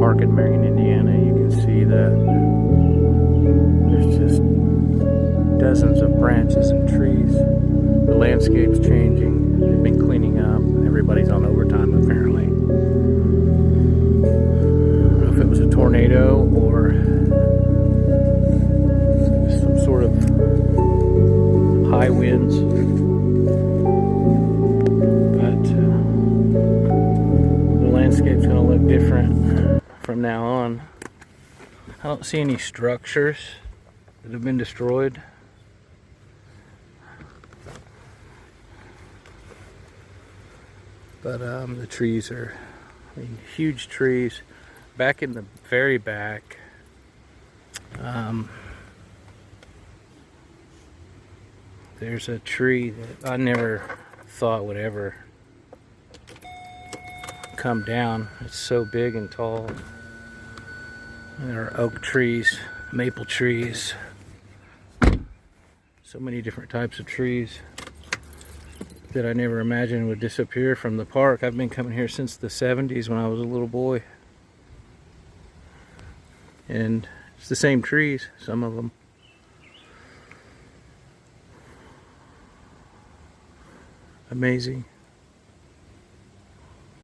park in Marion, Indiana. You can see that there's just dozens of branches and trees. The landscape's changing. They've been cleaning up. Everybody's on overtime apparently. I don't know if it was a tornado or some sort of high winds. But the landscape's going to look different from now on. I don't see any structures that have been destroyed. But the trees are, huge trees. Back in the very back, there's a tree that I never thought would ever come down. It's so big and tall. And there are oak trees, maple trees, so many different types of trees that I never imagined would disappear from the park. I've been coming here since the 70s when I was a little boy. And it's the same trees, some of them. Amazing.